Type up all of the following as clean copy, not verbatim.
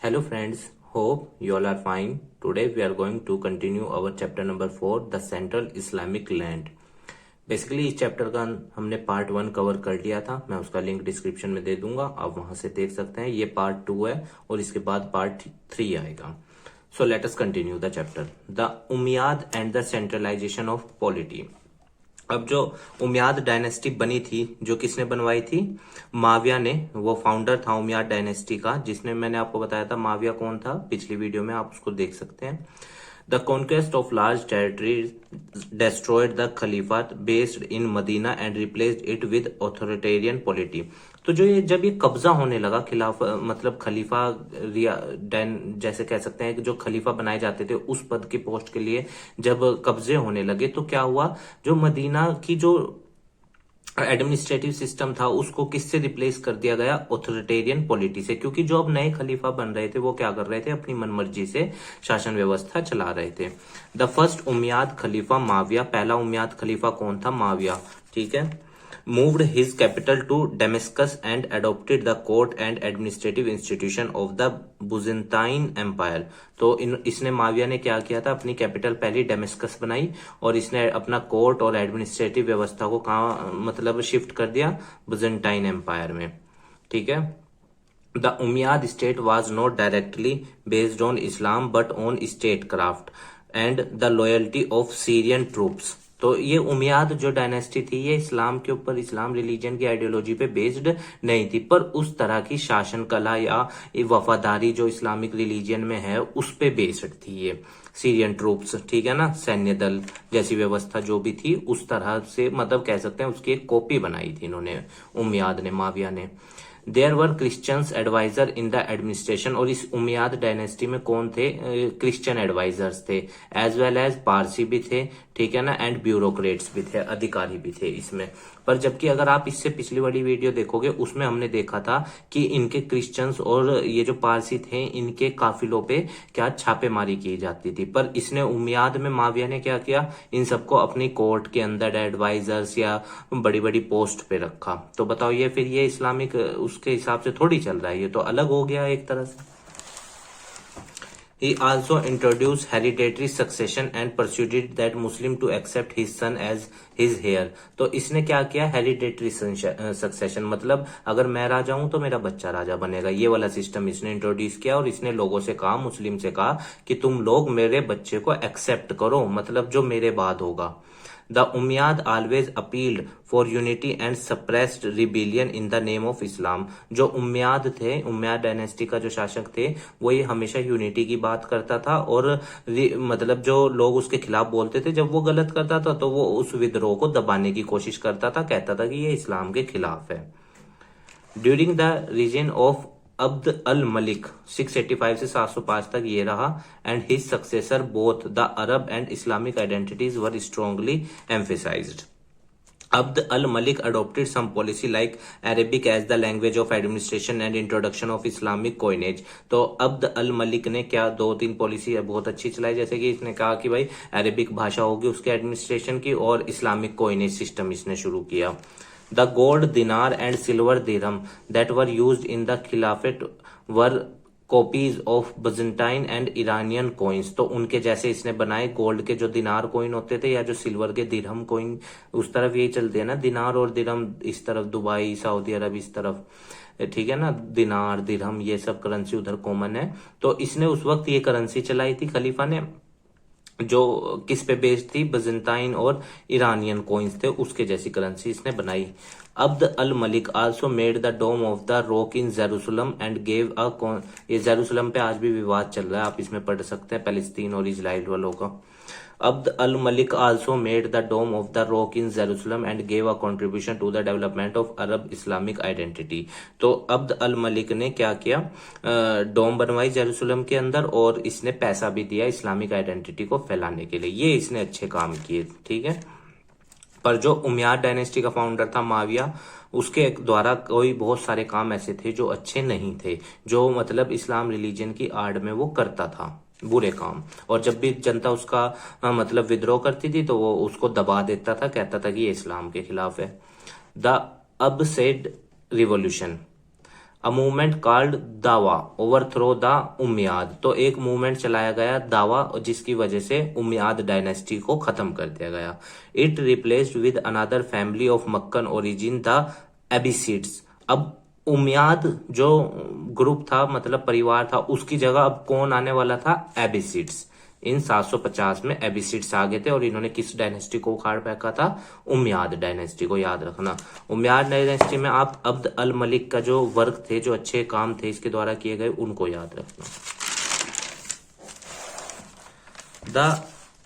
Hello friends, hope you all are fine. Today we are going to continue our chapter number 4, the Central Islamic Land. Basically इस chapter का हमने part 1 cover कर लिया था, मैं उसका लिंक डिस्क्रिप्शन में दे दूंगा, आप वहां से देख सकते हैं। ये पार्ट 2 है और इसके बाद पार्ट 3 आएगा। So let us continue the chapter, the Umayyad and the centralization of polity. अब जो उमैयाद डायनेस्टी बनी थी, जो किसने बनवाई थी? माविया ने। वो फाउंडर था उमैयाद डायनेस्टी का, जिसने, मैंने आपको बताया था माविया कौन था पिछली वीडियो में, आप उसको देख सकते हैं। The conquest of large territory destroyed the khalifa based in Medina and replaced it with authoritarian polity. तो जो ये जब ये कब्जा होने लगा खिलाफा, मतलब खलीफा जैसे कह सकते हैं कि जो खलीफा बनाए जाते थे उस पद की पोस्ट के लिए जब कब्जे होने लगे, तो क्या हुआ, जो मदीना की जो एडमिनिस्ट्रेटिव सिस्टम था उसको किससे रिप्लेस कर दिया गया? ऑथोरिटेरियन पॉलिटी से। क्योंकि जो अब नए खलीफा बन रहे थे वो क्या कर रहे थे? अपनी मनमर्जी से शासन व्यवस्था चला रहे थे। द फर्स्ट उमैयाद खलीफा माविया, पहला उमैयाद खलीफा कौन था? माविया, ठीक है। moved his capital to Damascus and adopted the court and administrative institution of the Byzantine Empire। तो इसने, माविया ने क्या किया था? अपनी कैपिटल पहले डेमेस्कस बनाई और इसने अपना कोर्ट और एडमिनिस्ट्रेटिव व्यवस्था को कहाँ मतलब शिफ्ट कर दिया? byzantine एम्पायर में, ठीक है। The Umayyad state was not directly based on Islam but on statecraft and the loyalty of Syrian troops। तो ये उमैयाद जो डायनेस्टी थी ये इस्लाम के ऊपर, इस्लाम रिलीजन की आइडियोलॉजी पे बेस्ड नहीं थी, पर उस तरह की शासन कला या वफादारी जो इस्लामिक रिलीजन में है उस पे बेस्ड थी ये। सीरियन ट्रूप्स, ठीक है ना, सैन्य दल जैसी व्यवस्था जो भी थी उस तरह से, मतलब कह सकते हैं उसकी एक कॉपी बनाई थी इन्होंने, उमैयाद ने, माविया ने। There were Christians advisor in the administration. और इस उमैयाद डायनेस्टी में कौन थे? क्रिश्चियन एडवाइजर्स थे, एज वेल एज पारसी भी थे, ठीक है ना, एंड ब्यूरोक्रेट्स भी थे, अधिकारी भी थे इसमें। पर जबकि अगर आप इससे पिछली वाली वीडियो देखोगे उसमें हमने देखा था कि इनके क्रिश्चियंस और ये जो पारसी थे इनके काफिलों पे क्या छापेमारी की जाती थी। पर इसने उमैयाद में, माविया ने क्या किया? इन सबको अपनी कोर्ट के अंदर एडवाइजर्स या बड़ी बड़ी पोस्ट पे रखा। तो बताओ ये फिर ये इस्लामिक उसके हिसाब से थोड़ी चल रहा है, ये तो अलग हो गया एक तरह से। He also introduced hereditary succession and persuaded that Muslim to accept his son as his heir। तो इसने क्या किया? हेरिडेटरी सक्सेशन, मतलब अगर मैं राजा हूं तो मेरा बच्चा राजा बनेगा, ये वाला सिस्टम इसने इंट्रोड्यूस किया। और इसने लोगों से कहा, मुस्लिम से कहा कि तुम लोग मेरे बच्चे को एक्सेप्ट करो, मतलब जो मेरे बाद होगा। The Umayyad always appealed for unity and suppressed rebellion in the name of Islam। जो उमैयाद थे, उमैयाद डायनेस्टी का जो शासक थे, वो ये हमेशा यूनिटी की बात करता था और मतलब जो लोग उसके खिलाफ बोलते थे, जब वो गलत करता था तो वो उस विद्रोह को दबाने की कोशिश करता था, कहता था कि ये इस्लाम के खिलाफ है। During the reason of अब्द al Malik 685 से 705 तक ये रहा, and his successor both the Arab and Islamic identities were strongly emphasised. Abd al-Malik adopted some policy like Arabic as the language of administration and introduction of Islamic coinage। तो अब्द al Malik ने क्या 2-3 policy बहुत अच्छी चलाई, जैसे कि इसने कहा कि भाई अरेबिक भाषा होगी उसके एडमिनिस्ट्रेशन की और इस्लामिक कोइनेज सिस्टम इसने शुरू किया। The gold dinar and silver dirham that were used in the Khilafat were copies of Byzantine and Iranian coins। तो उनके जैसे इसने बनाए, गोल्ड के जो दिनार कोइन होते थे या जो सिल्वर के दिरहम कोइन, उस तरफ यही चलते हैं ना, दिनार और दिरहम इस तरफ, दुबई सऊदी अरब इस तरफ, ठीक है ना, दिनार दिरहम ये सब करेंसी उधर कॉमन है। तो इसने उस वक्त ये करेंसी चलाई थी खलीफा ने, जो किस पे बेस्ड थी? बिजेंटाइन और ईरानियन कॉइन्स थे, उसके जैसी करेंसी इसने बनाई। Abd al Malik also made the Dome of the Rock in Jerusalem and gave a, ये जेरूसलम पे आज भी विवाद चल रहा है, आप इसमें पढ़ सकते हैं, पैलेस्तीन और इजराइल वालों का। Abd al-Malik also made the Dome of the Rock in Jerusalem and gave a contribution to the development of Arab Islamic identity। तो अब्द अल मलिक ने क्या किया? डोम बनवाई जेरूसलम के अंदर और इसने पैसा भी दिया इस्लामिक आइडेंटिटी को फैलाने के लिए, ये इसने अच्छे काम किए, ठीक है। पर जो उमैयाद डायनेस्टी का फाउंडर था माविया, उसके द्वारा कोई बहुत सारे काम ऐसे थे जो अच्छे नहीं थे, जो मतलब इस्लाम रिलीजन की आड़ में वो करता था बुरे काम। और जब भी जनता उसका मतलब विद्रोह करती थी तो वो उसको दबा देता था, कहता था कि ये इस्लाम के खिलाफ है। The Abbasid revolution, a movement called दावा ओवरथ्रो द उम्मियाद। तो एक मूवमेंट चलाया गया दावा, जिसकी वजह से उम्मियाद डायनेस्टी को खत्म कर दिया गया। It replaced with another family of Meccan origin the Abbasids. अब उम्मियाद जो ग्रुप था, मतलब परिवार था, उसकी जगह अब कौन आने वाला था? एबिसिड्स। इन 750 में एबिसिड्स आ गए थे और इन्होंने किस डायनेस्टी को उखाड़ फेंका था? उम्मियाद डायनेस्टी को। याद रखना, उम्मियाद डायनेस्टी में आप अब्द अल मलिक का जो वर्क थे, जो अच्छे काम थे इसके द्वारा किए गए, उनको याद रखना। The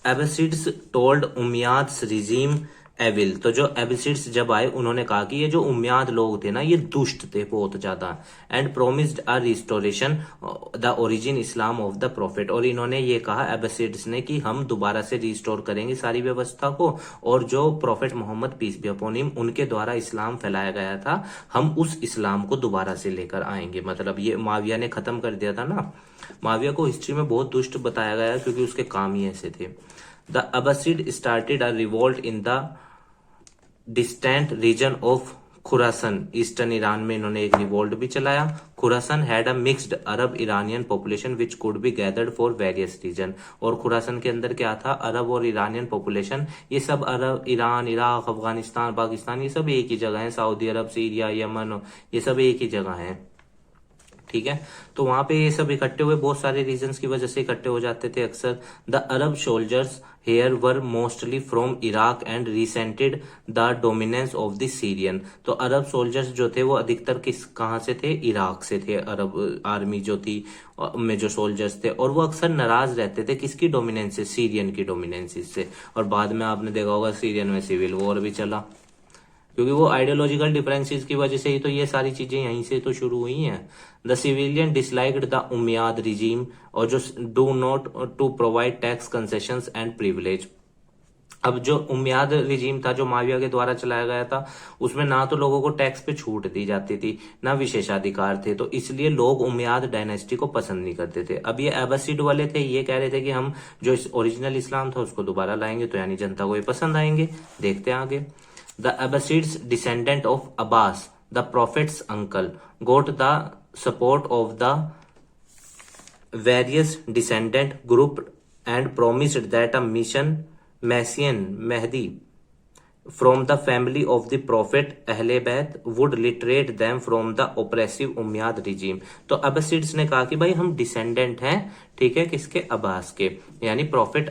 Abbasids told Umayyad regime evil. तो जो एबिसिड्स जब आए, उन्होंने कहा कि ये जो उम्मियाद लोग थे ना, ये दुष्ट थे बहुत ज्यादा। And promised a restoration the origin Islam of the profit. और इन्होंने ये कहा एबिसिड्स ने कि हम दोबारा से रिस्टोर करेंगे सारी व्यवस्था को, और जो prophet Muhammad peace be upon him उनके द्वारा इस्लाम फैलाया गया था, हम उस इस्लाम को दोबारा से लेकर आएंगे। मतलब ये माविया ने खत्म कर दिया था ना। माविया को हिस्ट्री में बहुत दुष्ट बताया गया है क्योंकि उसके काम ही ऐसे थे। The Abbasid started a revolt in the distant region of Khurasan. Eastern Iran में इन्होंने एक रिवोल्ट भी चलाया। Khurasan had a mixed Arab Iranian population which could be gathered for various region. और खुरासन के अंदर क्या था? अरब और इरानियन पॉपुलेशन। ये सब अरब, ईरान, इराक, अफगानिस्तान, पाकिस्तान, ये सब एक ही जगह है। सऊदी अरब, सीरिया, यमन, ये सब एक ही जगह है। ठीक है, तो वहां पे ये सब इकट्ठे हुए, बहुत सारे रीजंस की वजह से इकट्ठे हो जाते थे अक्सर। The Arab soldiers here were mostly from Iraq and resented the dominance of the Syrian. तो अरब सोल्जर्स जो थे वो अधिकतर कहाँ से थे? इराक से थे। अरब आर्मी जो थी में जो सोल्जर्स थे, और वो अक्सर नाराज रहते थे किसकी डोमिनेंस से? सीरियन की डोमिनेंस से। और बाद में आपने देखा होगा सीरियन में सिविल वॉर भी चला, क्योंकि वो आइडियोलॉजिकल डिफरेंसेस की वजह से ही तो ये सारी चीजें यहीं से तो शुरू हुई हैं। The civilian disliked the Umayyad regime, और जो do not to provide tax concessions and privilege. अब जो उम्मियाद रिजीम था, जो माविया के द्वारा चलाया गया था, उसमें ना तो लोगों को टैक्स पे छूट दी जाती थी, ना विशेषाधिकार थे, तो इसलिए लोग उम्मियाद डायनेस्टी को पसंद नहीं करते थे। अब ये एब्बासिड वाले थे, ये कह रहे थे कि हम जो ओरिजिनल इस्लाम था उसको दोबारा लाएंगे, तो यानी जनता को ये पसंद आएंगे। देखते हैं आगे। The Abbasids, descendant of Abbas, the prophet's uncle, got the support of the various descendant group and promised that a Messian Mahdi from the family of the prophet Ahle Bayt would liberate them from the oppressive उम्मियाद regime। तो अब्बासिड्स ने कहा कि भाई हम descendant हैं, ठीक है, किसके? अब्बास के, यानी प्रॉफिट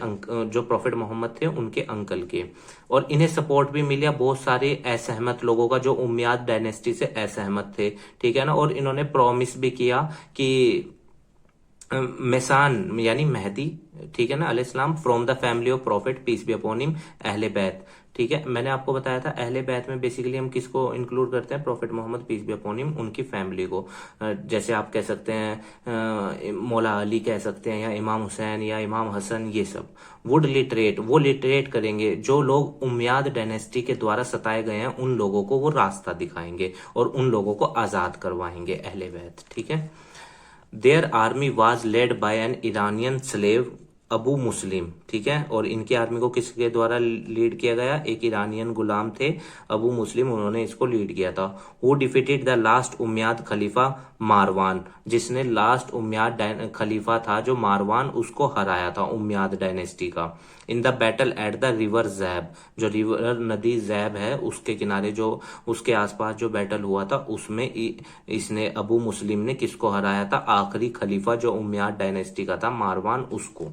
जो प्रॉफिट मोहम्मद थे उनके अंकल के। और इन्हें सपोर्ट भी मिला बहुत सारे असहमत लोगों का, जो उम्मियाद डायनेस्टी से असहमत थे, ठीक है ना। और इन्होंने प्रॉमिस भी किया कि मेसान यानी मेहदी, ठीक है ना, अलैहिस्सलाम, from the family of prophet peace be upon him, अहले बैत। ठीक है, मैंने आपको बताया था अहले बैत में बेसिकली हम किसको इंक्लूड करते हैं? Prophet Muhammad peace be upon him, उनकी फैमिली को। जैसे आप कह सकते हैं मौला अली कह सकते हैं, या इमाम हुसैन या इमाम हसन, ये सब वुड लिटरेट, वो लिटरेट करेंगे। जो लोग उम्मियाद डायनेस्टी के द्वारा सताए गए हैं उन लोगों को वो रास्ता दिखाएंगे और उन लोगों को आजाद करवाएंगे, अहले बैत। ठीक है। Their army was led by an Iranian slave Abu Muslim, ठीक है। और इनकी आर्मी को किसके द्वारा लीड किया गया? एक ईरानियन गुलाम थे अबू मुस्लिम, उन्होंने इसको लीड किया था। Who defeated the last उम्मियाद Khalifa Marwan, जिसने लास्ट उम्मियाद खलीफा था जो मारवान, उसको हराया था उम्मियाद डायनेस्टी का। In the battle at the river Zab, जो रिवर नदी जैब है उसके किनारे, जो उसके आसपास जो बैटल हुआ था उसमें इसने अबू मुस्लिम ने किसको हराया था? आखिरी खलीफा जो उम्मियाद डायनेस्टी का था, मारवान, उसको।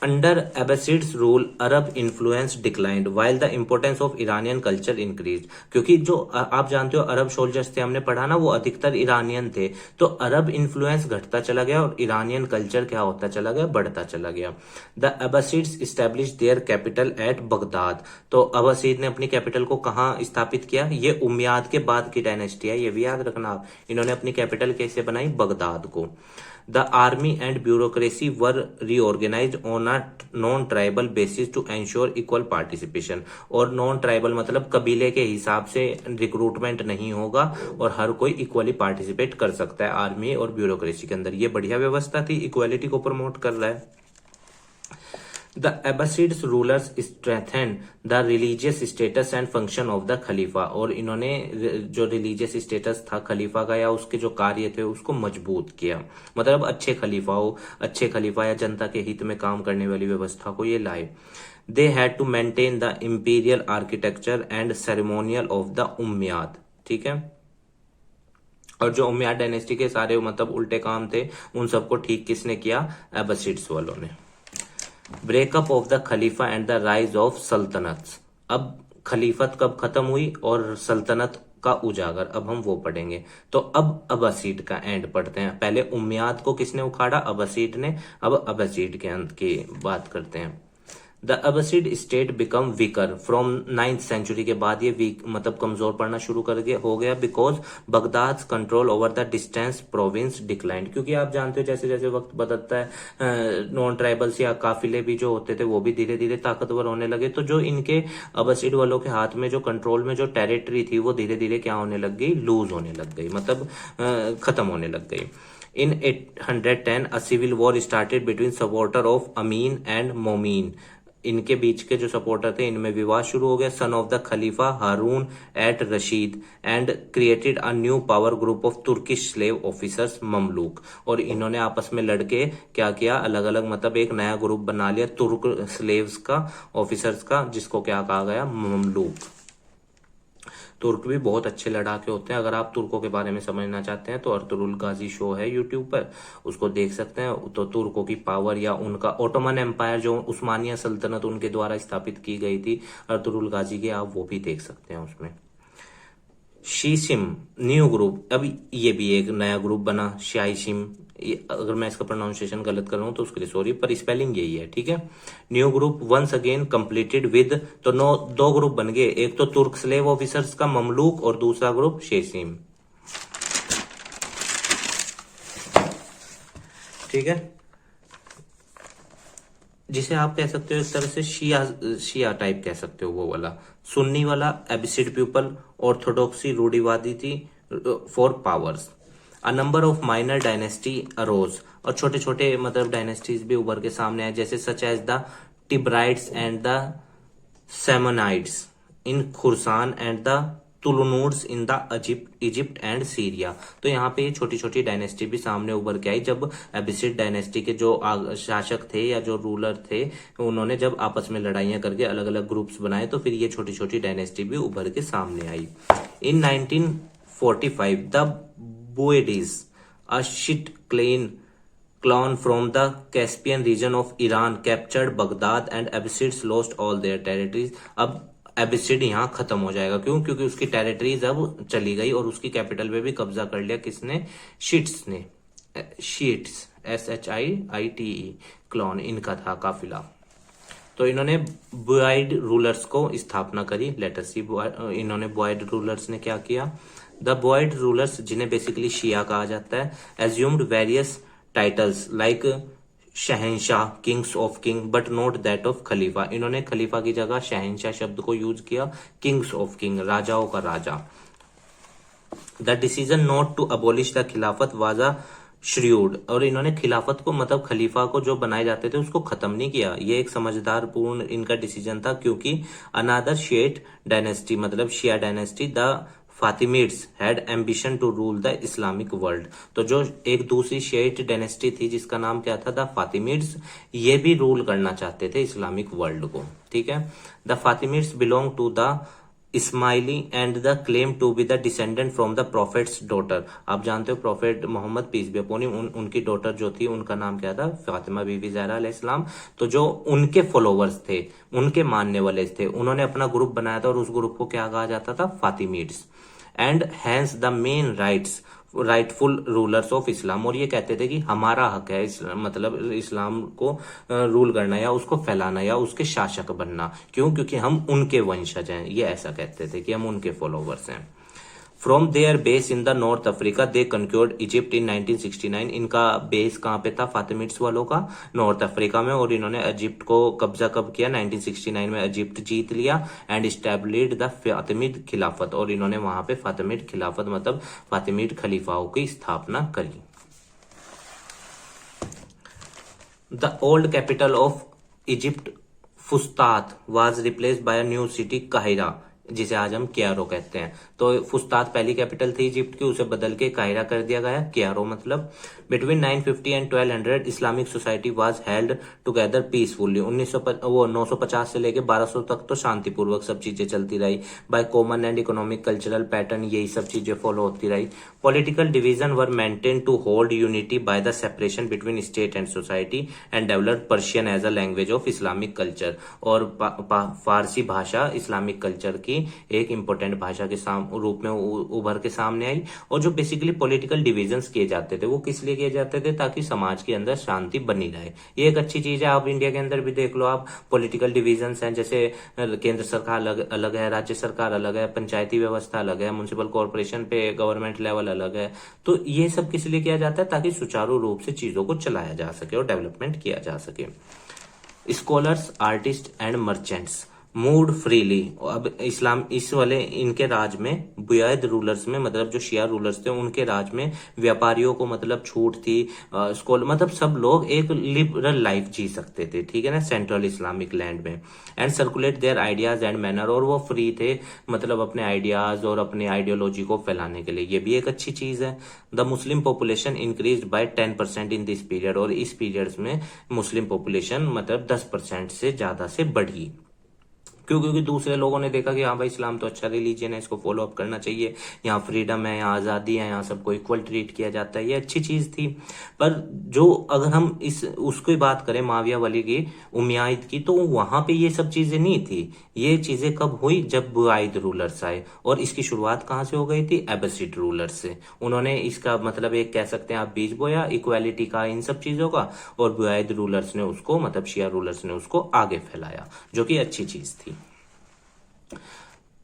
Under Abbasids rule Arab influence declined while the importance of Iranian culture increase. क्योंकि जो आप जानते हो अरब सोल्जर्स थे, हमने पढ़ा ना, वो अधिकतर इरानियन थे, तो अरब इन्फ्लुएंस घटता चला गया और इरानियन कल्चर क्या होता चला गया? बढ़ता चला गया। The Abbasids establish their capital eight Baghdad. तो अब्बासिद ने अपनी कैपिटल को कहाँ स्थापित किया? ये उम्मियाद के बाद की डायनेस्टी है, ये भी याद रखना आप। इन्होंने अपनी कैपिटल कैसे बनाई? बगदाद को। The army and bureaucracy were reorganized on a non-tribal basis to ensure equal participation। और नॉन ट्राइबल मतलब कबीले के हिसाब से रिक्रूटमेंट नहीं होगा और हर कोई इक्वली पार्टिसिपेट कर सकता है आर्मी और ब्यूरोक्रेसी के अंदर। ये बढ़िया व्यवस्था थी, इक्वालिटी को प्रमोट कर रहा है। The Abbasids rulers strengthen the religious status and function of the खलीफा, और इन्होंने जो रिलीजियस स्टेटस था खलीफा का या उसके जो कार्य थे उसको मजबूत किया। मतलब अच्छे खलीफा या जनता के हित में काम करने वाली व्यवस्था को ये लाए। They had to maintain the imperial architecture and ceremonial of the Umayyad, ठीक है। और जो उम्मियाद डायनेस्टी के सारे मतलब उल्टे काम थे उन सबको ठीक किसने किया? अब्बासिड्स वालों ने। Breakup of the Khalifa and the rise of सल्तनत। अब खलीफत कब खत्म हुई और सल्तनत का उजागर, अब हम वो पढ़ेंगे। तो अब अब्बासिड का एंड पढ़ते हैं। पहले उम्मियाद को किसने उखाड़ा? अब्बासिड ने। अब अब्बासिड के अंत की बात करते हैं। The Abbasid state become weaker from 9th century के बाद ये वीक मतलब कमजोर पड़ना शुरू हो गया because Baghdad control over the distance province declined. क्योंकि आप जानते हो जैसे जैसे वक्त बदलता है नॉन ट्राइबल्स या काफिले भी जो होते थे वो भी धीरे धीरे ताकतवर होने लगे। तो जो इनके अब्बासिड वालों के हाथ में जो कंट्रोल में जो टेरिटरी थी वो धीरे धीरे क्या होने लग गई? लूज होने लग गई, मतलब खत्म होने लग गई। In 810 a civil war started between supporter of Amin and Momin। इनके बीच के जो सपोर्टर थे इनमें विवाद शुरू हो गया। Son of the khalifa Harun al Rashid and created a new power group of Turkish slave officers Mamluk. और इन्होंने आपस में लड़के क्या किया? अलग अलग मतलब एक नया ग्रुप बना लिया तुर्क स्लेव्स का, ऑफिसर्स का, जिसको क्या कहा गया? ममलूक। तुर्क भी बहुत अच्छे लड़ाके होते हैं। अगर आप तुर्कों के बारे में समझना चाहते हैं तो अर्तुगरुल गाजी शो है यूट्यूब पर, उसको देख सकते हैं। तो तुर्कों की पावर या उनका ओटोमन एम्पायर जो उस्मानिया सल्तनत उनके द्वारा स्थापित की गई थी अर्तुगरुल गाजी के, आप वो भी देख सकते हैं उसमें। शीशिम न्यू ग्रुप, अब ये भी एक नया ग्रुप बना शाइशिम। अगर मैं इसका प्रोनाउंसिएशन गलत कर रहा हूं तो उसके लिए सॉरी, पर स्पेलिंग यही है, ठीक है। New group once again completed with, तो दो ग्रुप बन गए, एक तो तुर्क स्लेव ऑफिसर्स का ममलूक और दूसरा ग्रुप शेसिम, ठीक है। जिसे आप कह सकते हो एक तरह से शिया टाइप कह सकते हो, वो वाला सुन्नी वाला एबिसिड पीपल, ऑर्थोडॉक्सी रूढ़िवादी थी for powers. A number of minor dynasty arose, और छोटे छोटे मतलब डायनेस्टीज भी उभर के सामने आए, जैसे सच एज द टिब्राइट्स and the Samanids in Khurasan and the Tulunids in the Egypt and Syria. तो यहाँ पे छोटी छोटी डायनेस्टी भी सामने उभर के आई जब एबिसिड डायनेस्टी के जो शासक थे या जो रूलर थे उन्होंने जब आपस में लड़ाइयां करके अलग अलग ग्रुप्स बनाए, तो फिर ये छोटी छोटी डायनेस्टी भी उभर के सामने आई। In 1945 the Buyids a Shiite clan from the Caspian region of Iran captured Baghdad and Abbasids lost all their territories। अब एबिसिड यहाँ खत्म हो जाएगा, क्यों? क्योंकि उसकी टेरिटरीज अब चली गई और उसकी कैपिटल पे भी कब्जा कर लिया किसने? शिट्स ने। शीट्स SHIITE क्लॉन इनका था काफिला। तो इन्होंने बुआइड रूलर्स को स्थापना करी। लेटर सी इन्होंने बुआइड रूलर्स ने क्या किया? द बुआइड रूलर्स, जिन्हें बेसिकली शिया कहा जाता है, एज्यूम्ड वेरियस टाइटल्स लाइक शहनशाह, kings of king, but not that of खलीफा। इन्होंने खलीफा की जगह शहनशाह शब्द को यूज किया, किंग्स ऑफ किंग, राजाओं का राजा। The decision not to abolish the खिलाफत वाज अ श्रूड, और इन्होंने खिलाफत को मतलब खलीफा को जो बनाए जाते थे उसको खत्म नहीं किया। ये एक समझदार पूर्ण इनका डिसीजन था, क्योंकि अनादर शियट डायनेस्टी मतलब Shia dynasty the Fatimids had ambition to rule the Islamic world. तो जो एक दूसरी शियट डायनेस्टी थी जिसका नाम क्या था? द फातिमिड्स, ये भी रूल करना चाहते थे इस्लामिक वर्ल्ड को, ठीक है। The Fatimids belong to the Ismaili and the claim to be the descendant from the prophet's daughter. आप जानते हो prophet Muhammad peace be upon him, उनकी डॉटर जो थी उनका नाम क्या था? फातिमा बीवी ज़हरा अलैहिस्सलाम। तो जो उनके फॉलोवर्स थे, उनके मानने वाले थे, उन्होंने अपना ग्रुप बनाया था और उस ग्रुप को क्या कहा जाता था? Fatimids. And hence the main rightful rulers of Islam, और ये कहते थे कि हमारा हक है मतलब इस्लाम को रूल करना या उसको फैलाना या उसके शासक बनना। क्यों? क्योंकि हम उनके वंशज हैं, ये ऐसा कहते थे कि हम उनके फॉलोवर्स हैं। From their base in the north Africa they conquered Egypt in 1969। इनका बेस कहाँ पे था? फातिमिड्स वालों का नॉर्थ अफ्रीका में, और इन्होंने इजिप्ट को कब्जा कब किया? 1969 में इजिप्ट जीत लिया एंड एस्टैब्लिश्ड द फातिमिड खिलाफत, और इन्होंने वहां पे फातिमिड खिलाफत मतलब फातिमिड खलीफाओं की स्थापना करी। The old capital of Egypt Fustat was replaced by a new city काहिरा, जिसे आज हम कैरो कहते हैं। तो फुस्तात पहली कैपिटल थी इजिप्ट की, उसे बदल के काहिरा कर दिया गया, कैरो मतलब। Between 950 and 1200 Islamic society was held together peacefully. 950 से लेके 1200 तक तो शांतिपूर्वक सब चीजें चलती रही। By common and economic cultural pattern, यही सब चीजें फॉलो होती रही। Political division were maintain to hold unity by the separation between state and society and develop Persian as a language of Islamic culture. और फारसी भाषा इस्लामिक कल्चर की एक इंपॉर्टेंट भाषा के रूप में उभर के सामने आई। और जो बेसिकली पॉलिटिकल डिविजन्स किए जाते थे वो किस लिए किए जाते थे, ताकि समाज के अंदर शांति बनी रहे। ये एक अच्छी चीज है। आप इंडिया के अंदर भी देख लो, आप पॉलिटिकल डिविजन्स हैं, जैसे केंद्र सरकार अलग अलग है, राज्य सरकार अलग है, पंचायती व्यवस्था अलग है, म्युनिसिपल कॉर्पोरेशन पे गवर्नमेंट लेवल अलग है। तो ये सब किस लिए किया जाता है, ताकि सुचारू रूप से चीजों को चलाया जा सके और डेवलपमेंट किया जा सके। Scholars, artist and merchants moved freely. अब इस्लाम इस वाले इनके राज में बुयाद रूलर्स में, मतलब जो शिया रूलर्स थे उनके राज में व्यापारियों को मतलब छूट थी। स्कॉल मतलब सब लोग एक लिबरल लाइफ जी सकते थे, ठीक है ना, सेंट्रल इस्लामिक लैंड में। And circulate their ideas and manner, और वो फ्री थे मतलब अपने आइडियाज और अपने आइडियोलॉजी को फैलाने के लिए। ये भी एक अच्छी चीज है। The Muslim population increase by 10% in this period, और इस पीरियड्स में मुस्लिम पॉपुलेशन मतलब 10% से ज्यादा से बढ़ी। क्यों? क्योंकि दूसरे लोगों ने देखा कि हाँ भाई इस्लाम तो अच्छा रिलीजन है, इसको फॉलो अप करना चाहिए, यहाँ फ्रीडम है, यहाँ आज़ादी है, यहाँ सबको इक्वल ट्रीट किया जाता है, ये अच्छी चीज़ थी। पर जो अगर हम इस उसकी बात करें माविया वली की, उमैयद की, तो वहां पे ये सब चीज़ें नहीं थी। ये चीज़ें कब हुई, जब बुआइद रूलर्स आए। और इसकी शुरुआत कहाँ से हो गई थी, एबसिड रूलर्स से। उन्होंने इसका मतलब एक कह सकते हैं आप बीज बोया इक्वालिटी का, इन सब चीज़ों का, और बुआइद रूलर्स ने उसको मतलब शिया रूलर्स ने उसको आगे फैलाया, जो कि अच्छी चीज़ थी।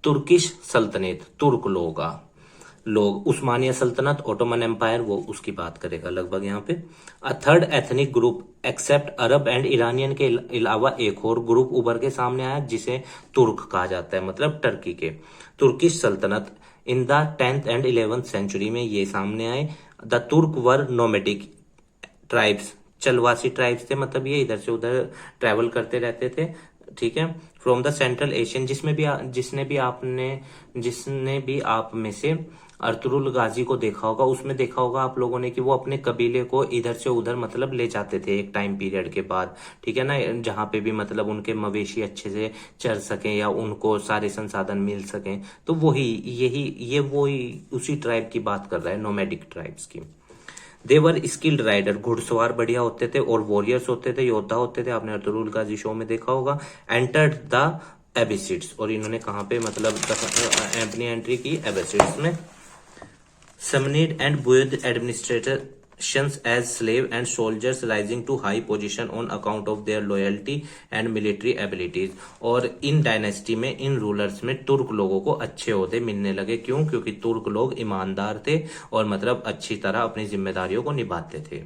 तुर्किश सल्तनत, तुर्क लोग, उस्मानिया सल्तनत, ओटोमन एम्पायर, वो उसकी बात करेगा लगभग यहाँ पे। A third ethnic group except Arab and Iranian के अलावा एक और ग्रुप उभर के सामने आया, जिसे तुर्क कहा जाता है, मतलब टर्की के। तुर्किश सल्तनत in the 10th and 11th century में ये सामने आए। द तुर्क वर नोमेडिक ट्राइब्स, चलवासी ट्राइब्स थे, मतलब ये इधर से उधर ट्रैवल करते रहते थे, ठीक है। फ्रॉम द सेंट्रल एशियन, जिसने भी आप में से अर्तुरुल गाजी को देखा होगा, उसमें देखा होगा आप लोगों ने कि वो अपने कबीले को इधर से उधर मतलब ले जाते थे एक टाइम पीरियड के बाद, ठीक है ना, जहां पे भी मतलब उनके मवेशी अच्छे से चर सकें या उनको सारे संसाधन मिल सकें। तो वही उसी ट्राइब की बात कर रहा है, नोमैडिक ट्राइब्स की। देवर स्किल्ड राइडर, घुड़सवार बढ़िया होते थे, और वॉरियर्स होते थे, योद्धा होते थे, आपने अर्तुरुल गाजी शो में देखा होगा। एंटर्ड द एबिसिड्स, और इन्होंने कहां पे मतलब अपनी एंट्री की, एबिसिड्स में। Samanid and Buyid administrations as slave and soldiers rising to high position on account of their loyalty and military abilities. और इन डायनेस्टी में, इन रूलर्स में तुर्क लोगों को अच्छे ओहदे मिलने लगे। क्यों? क्योंकि तुर्क लोग ईमानदार थे और मतलब अच्छी तरह अपनी जिम्मेदारियों को निभाते थे।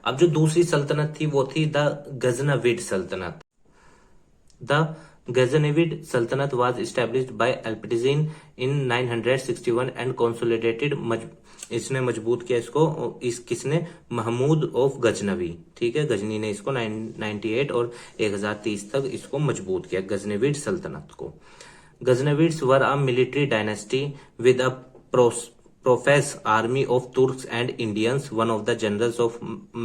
अब जो दूसरी सल्तनत थी वो थी द गजनविड सल्तनत। The Ghaznavid Sultanate was established by Alpizin in 961 and consolidated, इसने मजबूत किया इसको, किसने, महमूद ऑफ गजनवी, ठीक है, गजनी ने इसको 998 और 1030 तक इसको मजबूत किया, गजनविड सल्तनत को। Ghaznavids were a military dynasty with a profess army of Turks and Indians. One of the generals of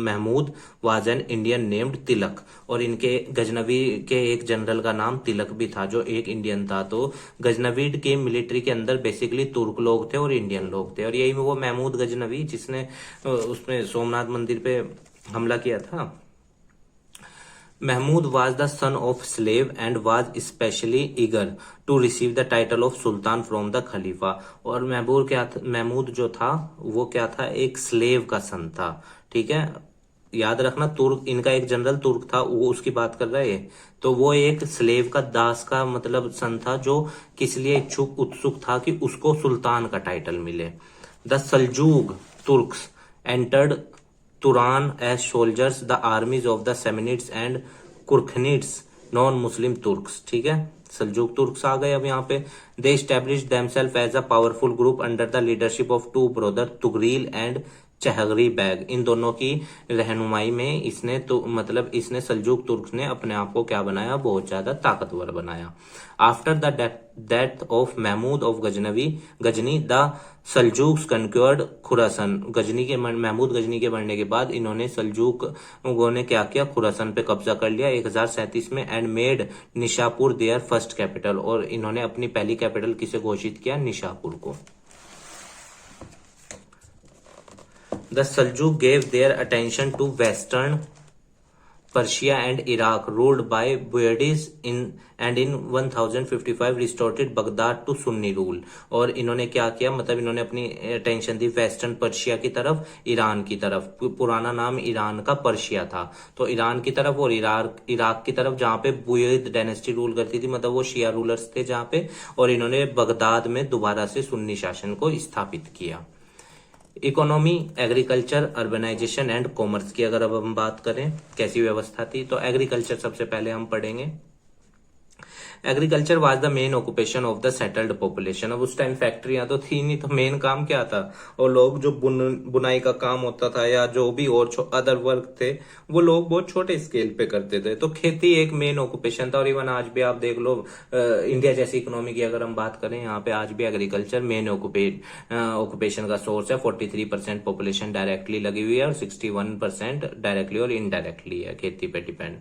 Mahmud was an Indian named तिलक, और इनके गजनवी के एक जनरल का नाम तिलक भी था, जो एक इंडियन था। तो गजनवीड के मिलिट्री के अंदर बेसिकली तुर्क लोग थे और इंडियन लोग थे, और यही में वो महमूद गजनवी जिसने उसमें सोमनाथ मंदिर पे हमला किया था। Mahmud was the son of slave and was especially eager to receive the title of Sultan from the Khalifa. और महमूद जो था वो क्या था, एक स्लेव का सन था, ठीक है, याद रखना। तुर्क, इनका एक जनरल तुर्क था, वो उसकी बात कर रहा है, तो वो एक स्लेव का, दास का मतलब सन था, जो किस लिए उत्सुक था कि उसको सुल्तान का टाइटल मिले। The Seljuk Turks entered Turan as soldiers the armies of the Samanids and Karakhanids, non Muslim Turks, ठीक है, सल्जूक तुर्क्स आ गए अब यहाँ पे। They establish themselves as a powerful group under the leadership of two brother Tughril and Chaghri Beg, इन दोनों की रहनुमाई में इसने तो मतलब इसने सल्जूक तुर्क ने अपने आप को क्या बनाया, बहुत ज्यादा ताकतवर बनाया। After the death of Mahmud of Ghazni the Seljuks conquered Khurasan, Mahmud Ghazni के मरने के बाद इन्होंने सल्जूकों ने क्या किया, खुरासन पे कब्जा कर लिया 1037 में, and made Nishapur their first capital, और इन्होंने अपनी पहली कैपिटल किसे घोषित किया, निशापुर को। The Seljuk gave their attention to western Persia and Iraq, ruled by Buyidis, and in 1055 restored Baghdad to Sunni rule। और इन्होंने क्या किया, मतलब इन्होंने अपनी अटेंशन दी वेस्टर्न पर्शिया की तरफ, ईरान की तरफ। पुराना नाम ईरान का पर्शिया था, तो ईरान की तरफ और इराक की तरफ, जहाँ पे बुयद डायनेस्टी रूल करती थी, मतलब वो शिया रूलर्स थे जहाँ पे, और इन्होंने बगदाद में दोबारा से सुन्नी शासन को स्थापित किया। Economy, agriculture, urbanization and commerce की अगर अब हम बात करें कैसी व्यवस्था थी, तो एग्रीकल्चर सबसे पहले हम पढ़ेंगे। Agriculture was the main occupation of the settled population. अब उस टाइम फैक्ट्रियां तो थी नहीं, तो मेन काम क्या था, और लोग जो बुनाई का काम होता था या जो भी और अदर वर्क थे, वो लोग बहुत छोटे स्केल पे करते थे, तो खेती एक मेन ऑक्यूपेशन था। और इवन आज भी आप देख लो, इंडिया जैसी इकोनॉमी की अगर हम बात करें, यहाँ पे आज भी एग्रीकल्चर मेन ऑक्यूपेशन का सोर्स है। 43% पॉपुलेशन डायरेक्टली लगी हुई है और 61% डायरेक्टली और इनडायरेक्टली है, खेती पे depend.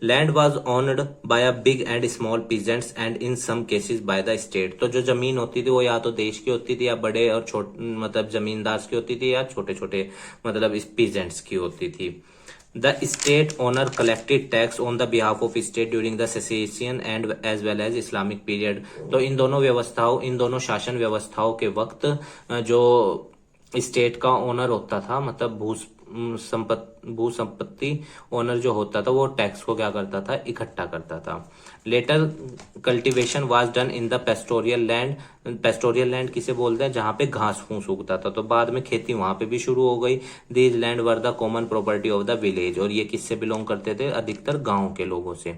Land was owned by a big and small peasants and in some cases by the state. तो जो जमीन होती थी वो या तो देश की होती थी, या बड़े और छोटे मतलब जमींदार की होती थी, या छोटे छोटे मतलब पीजेंट्स की होती थी। The state owner collected tax on the behalf of state during the Sasanian and as well as Islamic period. तो इन दोनों शासन व्यवस्थाओं के वक्त जो स्टेट का ओनर होता था, मतलब भू संपत्ति ओनर जो होता था, वो टैक्स को क्या करता था, इकट्ठा करता था। Later cultivation was done in the pastoral land. Pastoral land किसे बोलते हैं, जहां पे घास फूस उगता था, तो बाद में खेती वहां पे भी शुरू हो गई। These land were the common property of the village, और ये किससे बिलोंग करते थे, अधिकतर गांव के लोगों से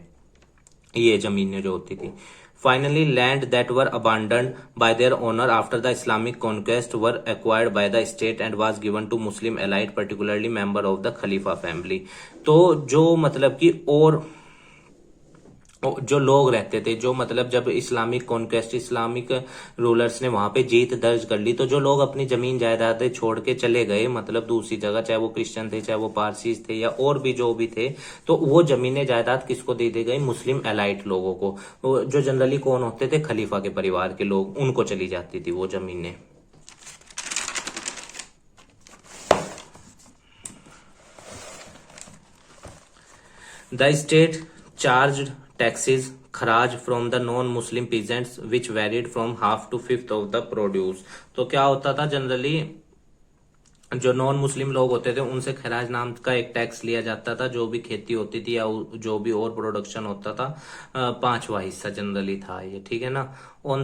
ये जमीनें जो होती थी। Finally, land that were abandoned by their owner after the Islamic conquest were acquired by the state and was given to Muslim elite, particularly member of the Khalifa family। तो जो मतलब कि और जो लोग रहते थे, जो मतलब जब इस्लामिक कॉन्क्वेस्ट, इस्लामिक रूलर्स ने वहां पे जीत दर्ज कर ली, तो जो लोग अपनी जमीन जायदादें छोड़ के चले गए, मतलब दूसरी जगह, चाहे वो क्रिश्चियन थे, चाहे वो पारसीज थे, या और भी जो भी थे, तो वो जमीनें जायदाद किसको दे दी गई, मुस्लिम एलाइट लोगों को, जो जनरली कौन होते थे, खलीफा के परिवार के लोग, उनको चली जाती थी वो जमीनें। द स्टेट चार्ज्ड taxes खराज from the non Muslim peasants which varied from half to fifth of the produce. तो क्या होता था, जनरली जो नॉन मुस्लिम लोग होते थे उनसे खराज नाम का एक टैक्स लिया जाता था, जो भी खेती होती थी या जो भी और प्रोडक्शन होता था, 5वां हिस्सा जनरली था ये, ठीक है ना। ऑन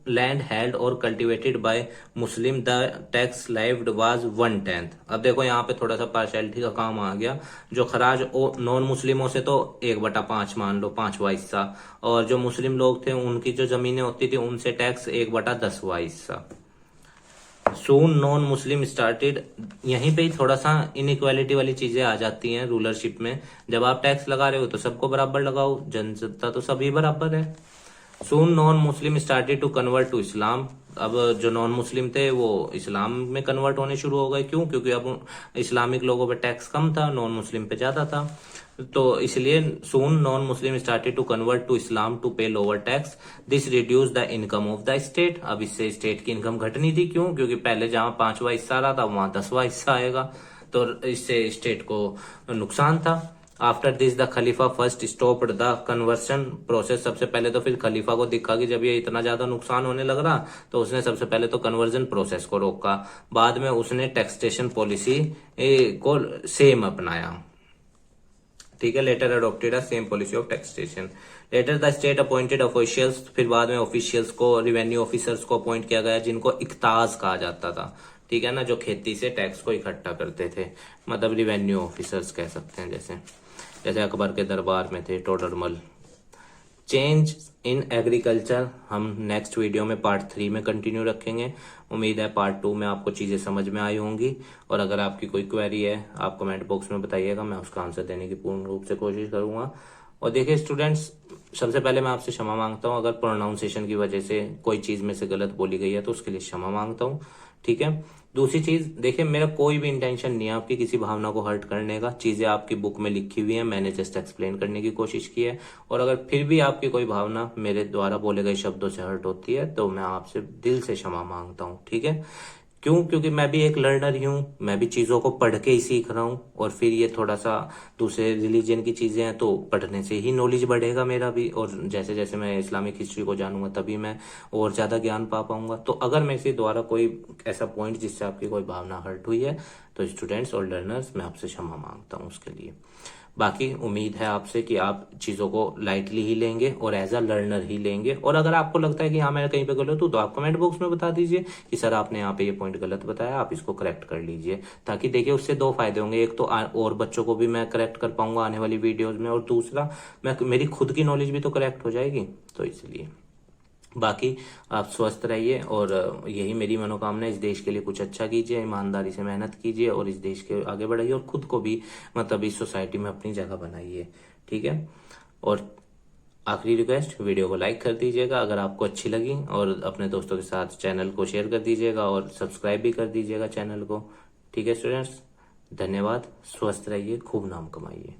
लैंड हेल्ड और cultivated by Muslim the tax lived was 1/10। अब देखो यहाँ पे थोड़ा सा पार्शियलिटी का काम आ गया, जो खराज नॉन मुस्लिमों से तो 1/5 मान लो, 5वां हिस्सा, और जो मुस्लिम लोग थे उनकी जो जमीनें होती थी उनसे टैक्स 1/10वां हिस्सा। सून नॉन मुस्लिम स्टार्टेड, यहीं पे ही थोड़ा सा इनइक्वालिटी वाली चीजें आ जाती हैं रूलरशिप में। जब आप टैक्स लगा रहे हो तो सबको बराबर लगाओ, जनता तो सभी बराबर है। Soon non Muslim started to convert to Islam. अब जो नॉन मुस्लिम थे वो इस्लाम में कन्वर्ट होने शुरू हो गए, क्यों, क्योंकि अब इस्लामिक लोगों पे टैक्स कम था, नॉन मुस्लिम पे ज्यादा था, तो इसलिए soon non Muslim started to convert to Islam to pay lower tax. This reduce the income of the state. अब इससे स्टेट की इनकम घटनी थी, क्यों, क्योंकि पहले जहां 5वां हिस्सा आ रहा था वहां 10वां हिस्सा आएगा, तो इससे स्टेट को नुकसान था। After this the Khalifa first stopped the conversion process. सबसे पहले तो फिर खलीफा को दिखा कि जब ये इतना ज्यादा नुकसान होने लग रहा, तो उसने सबसे पहले तो कन्वर्जन प्रोसेस को रोका। बाद में उसने टैक्सेशन पॉलिसी को सेम अपनाया, ठीक है। Later adopted a same policy of taxation. Later the state appointed officials, फिर बाद में ऑफिशियल्स को, रेवेन्यू ऑफिसर्स को अपॉइंट किया गया, जिनको इक्ताज कहा जाता था, ठीक है ना, जो खेती से टैक्स को इकट्ठा करते थे, मतलब रेवेन्यू ऑफिसर्स कह सकते हैं, जैसे अकबर के दरबार में थे टोडरमल, चेंज इन एग्रीकल्चर हम नेक्स्ट वीडियो में पार्ट 3 में कंटिन्यू रखेंगे। उम्मीद है पार्ट 2 में आपको चीजें समझ में आई होंगी, और अगर आपकी कोई क्वेरी है आप कमेंट बॉक्स में बताइएगा, मैं उसका आंसर देने की पूर्ण रूप से कोशिश करूंगा। और देखिए स्टूडेंट्स, सबसे पहले मैं आपसे क्षमा मांगता हूं अगर प्रोनाउंसिएशन की वजह से कोई चीज में से गलत बोली गई है तो उसके लिए क्षमा मांगता हूं, ठीक है। दूसरी चीज, देखिए मेरा कोई भी इंटेंशन नहीं है आपकी किसी भावना को हर्ट करने का। चीजें आपकी बुक में लिखी हुई है, मैंने जस्ट एक्सप्लेन करने की कोशिश की है। और अगर फिर भी आपकी कोई भावना मेरे द्वारा बोले गए शब्दों से हर्ट होती है तो मैं आपसे दिल से क्षमा मांगता हूँ, ठीक है। क्यों? क्योंकि मैं भी एक लर्नर ही हूँ, मैं भी चीजों को पढ़ के ही सीख रहा हूँ। और फिर ये थोड़ा सा दूसरे रिलीजन की चीजें हैं तो पढ़ने से ही नॉलेज बढ़ेगा मेरा भी, और जैसे जैसे मैं इस्लामिक हिस्ट्री को जानूंगा तभी मैं और ज्यादा ज्ञान पा पाऊंगा। तो अगर मेरे से द्वारा कोई ऐसा पॉइंट जिससे आपकी कोई भावना हर्ट हुई है तो स्टूडेंट्स और लर्नर्स, मैं आपसे क्षमा मांगता हूँ उसके लिए। बाकी उम्मीद है आपसे कि आप चीजों को लाइटली ही लेंगे और एज अ लर्नर ही लेंगे। और अगर आपको लगता है कि हाँ मैं कहीं पे गलत हूं तो आप कमेंट बॉक्स में बता दीजिए कि सर आपने यहाँ पे ये पॉइंट गलत बताया, आप इसको करेक्ट कर लीजिए। ताकि देखिए उससे दो फायदे होंगे, एक तो और बच्चों को भी मैं करेक्ट कर पाऊंगा आने वाली वीडियोज में, और दूसरा मेरी खुद की नॉलेज भी तो करेक्ट हो जाएगी। तो इसलिए बाकी आप स्वस्थ रहिए, और यही मेरी मनोकामना है। इस देश के लिए कुछ अच्छा कीजिए, ईमानदारी से मेहनत कीजिए और इस देश के आगे बढ़ाइए, और खुद को भी मतलब इस सोसाइटी में अपनी जगह बनाइए, ठीक है। और आखिरी रिक्वेस्ट, वीडियो को लाइक कर दीजिएगा अगर आपको अच्छी लगी, और अपने दोस्तों के साथ चैनल को शेयर कर दीजिएगा और सब्सक्राइब भी कर दीजिएगा चैनल को, ठीक है स्टूडेंट्स। धन्यवाद, स्वस्थ रहिए, खूब नाम कमाइए।